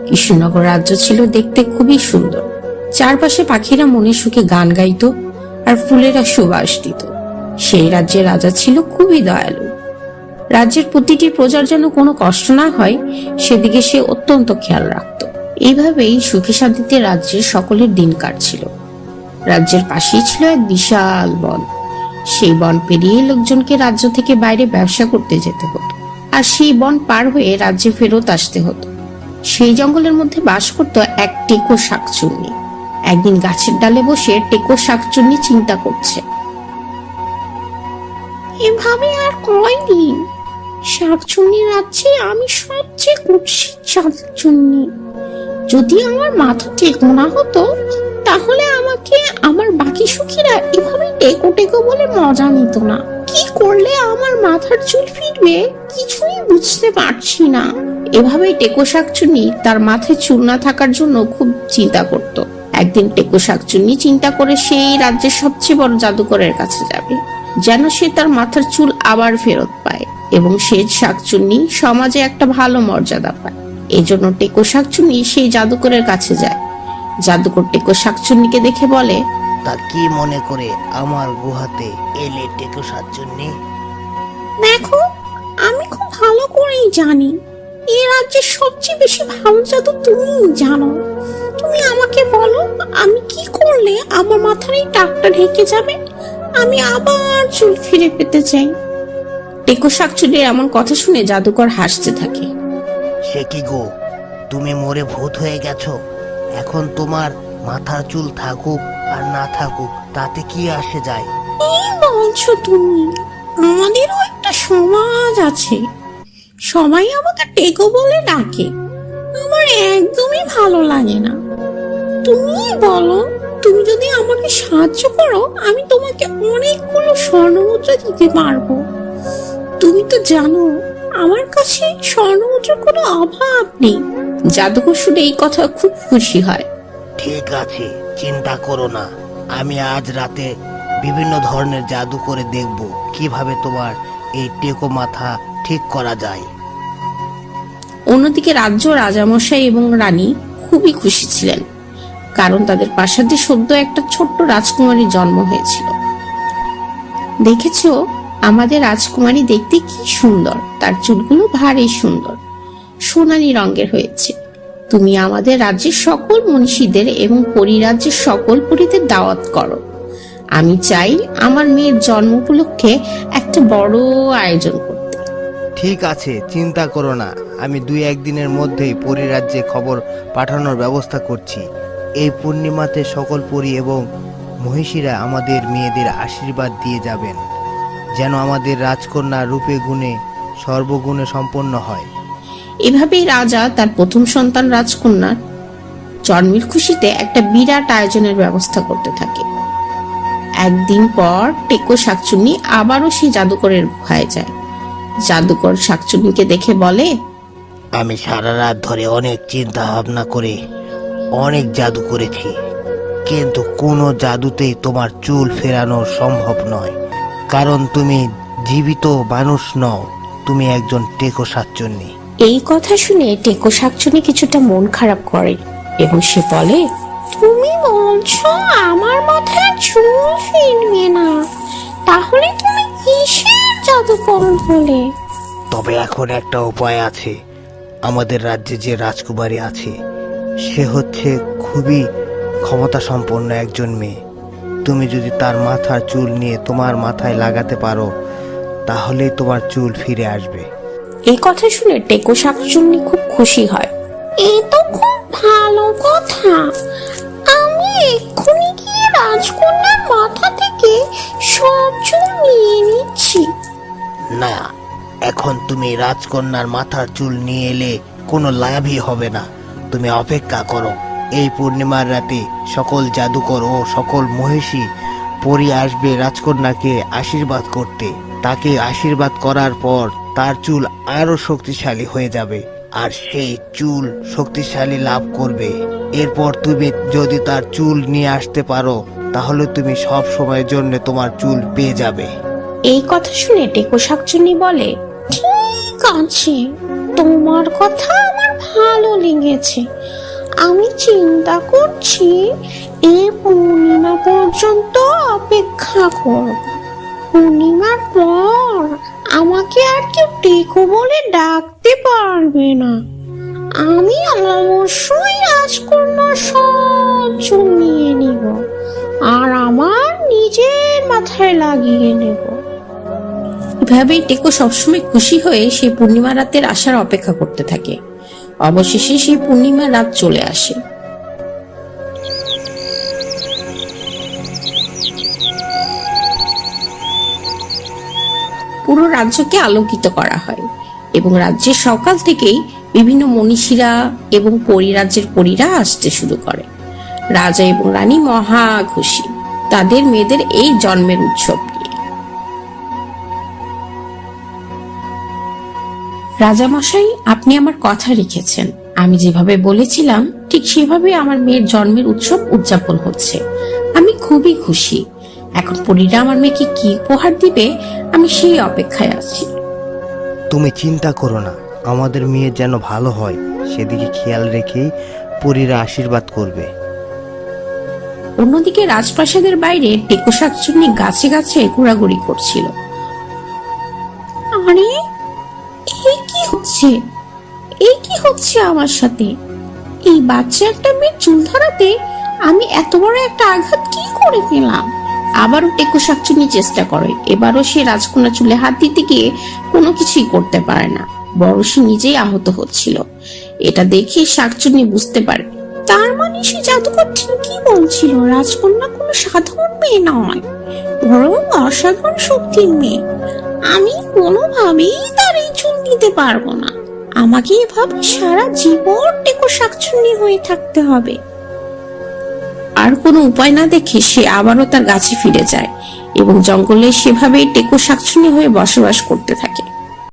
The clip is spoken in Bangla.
কৃষ্ণনগর রাজ্য ছিল দেখতে খুবই সুন্দর। চারপাশে পাখিরা মনে সুখে গান গাইতো আর ফুলেরা সুবাস দিত। সেই রাজ্যের রাজা ছিল খুবই দয়ালু। রাজ্যের প্রতিটি প্রজার যেন কোনো কষ্ট না হয় সেদিকে সে অত্যন্ত খেয়াল রাখত। এইভাবেই সুখে শান্তিতে রাজ্যের সকলের দিন কাটছিল। রাজ্যের পাশেই ছিল এক বিশাল বন। সেই বন পেরিয়ে লোকজনকে রাজ্য থেকে বাইরে ব্যবসা করতে যেতে হতো, আর সেই বন পার হয়ে রাজ্যে ফেরত আসতে হতো। সেই জঙ্গলের মধ্যে বাস করত এক টেকো শাকচুন্নি। একদিন গাছের ডালে বসে টেকো শাকচুন্নি চিন্তা করছে, এভাবে আর কয়দিন? শাকচুন্নি রাজ্যে আমি সবচেয়ে কুৎসিত শাকচুন্নি। যদি আমার মাথা টেকো না হতো তাহলে আমাকে আমার বাকি সুখীরা এভাবে টেকো টেকো বলে মজা নিত না। কি করলে আমার মাথার চুল ফিরবে কিছুই বুঝতে পারছি না। এভাবেই টেকো শাকচুন্নি তার মাথায় চুল না থাকার জন্য খুব চিন্তা করত। একদিন টেকো শাকচুন্নি চিন্তা করে সেই রাজ্যের সবচেয়ে বড় জাদুকরের কাছে যাবে, যেন সে তার মাথার চুল আবার ফেরত পায় এবং সে শাকচুন্নি সমাজে একটা ভালো মর্যাদা পায়। এই জন্য টেকো শাকচুন্নি সেই জাদুকরের কাছে যায়। জাদুকর টেকো শাকচুন্নিকে দেখে বলে, তা কি মনে করে আমার গুহাতে এলে টেকো শাকচুন্নি? দেখো, আমি খুব ভালো করেই জানি এই রাজ্যের সবচেয়ে বেশি ভালো জাদু তুমিই জানো। তুমি আমাকে বলো, আমি কি করলে আমার মাথার এই টাকটা ঢেকে যাবে? আমি আবার চুল ফিরে পেতে চাই। টেকো শাকচুন্নির এমন কথা শুনে জাদুকর হাসতে থাকে। সে কি গো, তুমি মরে ভূত হয়ে গেছো? এখন তোমার মাথার চুল থাকুক আর না থাকুক তাতে কি আসে যায়? কি বলছো তুমি? আমাদেরও একটা সমাজ আছে, সবাই আমাকে টেকো বলে ডাকে। আমার একদমই ভালো লাগে না। তুমি বলো, তুমি যদি আমাকে সাহায্য করো আমি তোমাকে অনেকগুলো স্বর্ণমুদ্রা দিতে পারবো। তুমি তো জানো আমার কাছে স্বর্ণমুদ্রার কোনো অভাব নেই। জাদুকর শুনে এই কথা খুব খুশি হয়। ঠিক আছে, চিন্তা করো না, আমি আজ রাতে বিভিন্ন ধরনের জাদু করে দেখব কিভাবে তোমার এই টেকো মাথা ঠিক করা যায়। অন্যদিকে রাজ্য রাজামশাই এবং রানী খুবই খুশি ছিলেন, কারণ তাদের প্রাসাদে সদ্য একটা ছোট্ট রাজকুমারীর জন্ম হয়েছিল। দেখেছো, আমাদের রাজকুমারী দেখতে কি সুন্দর, তার চুলগুলো ভারী সুন্দর, সোনালী রঙের হয়েছে। তুমি আমাদের রাজ্যের সকল মনীষীদের এবং পরিরাজ্যের সকল পরীদের দাওয়াত করো। আমি চাই আমার মেয়ের জন্ম উপলক্ষে একটা বড় আয়োজন করতে। ঠিক আছে, চিন্তা করো না, আমি 2-1 দিনের মধ্যেই পরিরাজ্যে খবর পাঠানোর ব্যবস্থা করছি। এই পূর্ণিমাতে সকল পরী এবং মহিষীরা আমাদের মেয়েদের আশীর্বাদ দিয়ে যাবেন, যেন আমাদের রাজকন্যা রূপে গুণে সর্বগুণে সম্পন্ন হয়। এভাবেই রাজা তার প্রথম সন্তান রাজকন্যার জন্মের খুশিতে একটা বিরাট আয়োজনের ব্যবস্থা করতে থাকে। একদিন পর টেকো শাকচুন্নি আবারও সেই জাদুকরের গুহায় যায়। জাদুকর শাকচুন্নিকে দেখে বলে, আমি সারা রাত ধরে অনেক চিন্তা ভাবনা করে অনেক জাদু করেছি, কিন্তু কোনো জাদুতেই তোমার চুল ফেরানো সম্ভব নয়, কারণ তুমি জীবিত মানুষ নও, তুমি একজন টেকো শাকচুন্নি। এই কথা শুনে টেকো শাকচুন্নি কিছুটা মন খারাপ করে এবং সে বলে, তুমি বলছো আমার মাথায় চুল ফিরবে না? তাহলে তুমি কিসের জাদুকর হলে? তবে এখন একটা উপায় আছে। আমাদের রাজ্যে যে রাজকুমারী আছে সে হচ্ছে খুবই ক্ষমতা সম্পন্ন একজন মেয়ে। তুমি যদি তার মাথার চুল নিয়ে তোমার মাথায় লাগাতে পারো তাহলেই তোমার চুল ফিরে আসবে। এই কথা শুনে টেকো শাকচুন্নি খুব খুশি হয়। এই তো খুব ভালো কথা, আমি এক্ষুনি গিয়ে রাজকন্যার মাথা থেকে সব চুল নিয়ে নিচ্ছি। না, এখন তুমি রাজকন্যার মাথার চুল নিয়ে এলে কোনো লাভই হবে না। তুমি অপেক্ষা করো, এই পূর্ণিমার রাতে সকল জাদুকর ও সকল মহিষী পরী আসবে রাজকন্যাকে আশীর্বাদ করতে। তাকে আশীর্বাদ করার পর তার চুল আরো শক্তিশালী হয়ে যাবে, আর সেই চুল শক্তিশালী লাভ করবে। এরপর তুমি যদি তার চুল নিয়ে আসতে পারো তাহলে তুমি সব সময়ের জন্য তোমার চুল পেয়ে যাবে। এই কথা শুনে টেকো শাকচুন্নি বলে, ঠিক আছে, তোমার কথা আমার ভালো লেগেছে। আমি চিন্তা করছি এই পূর্ণিমা পর্যন্ত অপেক্ষা করব। পূর্ণিমার পর আমাকে আর কেউ টেকো বলে ডাকতে পারবে না। আমি অবশ্যই রাজকন্যা সব চুল নিয়ে নিব আর আমার নিজের মাথায় লাগিয়ে নেব। এভাবেই টেকো সবসময় খুশি হয়ে সেই পূর্ণিমা রাতের আসার অপেক্ষা করতে থাকে। অবশেষে সেই পূর্ণিমা রাত চলে আসে। পুরো রাজ্যকে আলোকিত করা হয় এবং রাজ্যের সকাল থেকেই বিভিন্ন মনীষীরা এবং পরিরাজ্যের পরীরা আসতে শুরু করে। রাজা এবং রানী মহা খুশি তাদের মেয়েদের এই জন্মের উৎসব নিয়ে। রাজামশাই, আপনি আমার কথা রেখেছেন। আমি যেভাবে বলেছিলাম ঠিক সেভাবে আমার মেয়ের জন্মের উৎসব উদযাপন হচ্ছে। আমি খুবই খুশি। এখন পরীরা আমার মেয়েকে কি উপহার দিবে আমি সেই অপেক্ষায় আছি। তুমি চিন্তা করো না, আমাদের মেয়ের যেন ভালো হয় সেদিকে খেয়াল রেখেই পরীরা আশীর্বাদ করবে। অন্যদিকে রাজপ্রাসাদের বাইরে টেকো শাকচুন্নি গাছে গাছে ঘোরাঘুরি করছিল। আরে এই কি হচ্ছে? এই কি হচ্ছে আমার সাথে? এই বাচ্চা একটা মেয়ের চুল ধরাতে আমি এত বড় একটা আঘাত কি করে পেলাম? আবারও টেকো শাকচুন্নি চেষ্টা করে। এবারও সে রাজকন্যা চুলে হাত দিতে গিয়ে কোনো কিছুই করতে পারে না, বরং সে নিজেই আহত হচ্ছিল। এটা দেখে শাকচুন্নি বুঝতে পারে তার মানে সে জাদুকর ঠিকই বলছিল, রাজকন্যা কোনো সাধারণ মেয়ে নয়, বরং অসাধারণ শক্তির মেয়ে। আমি কোনোভাবেই তার এই চুল নিতে পারবো না। আমাকে এভাবে সারা জীবন টেকো শাকচুন্নি হয়ে থাকতে হবে। আর কোনো উপায় না দেখে সে আবারও তার গাছে ফিরে যায় এবং জঙ্গলে সেভাবেই টেকো শাকচুন্নি হয়ে বসবাস করতে থাকে।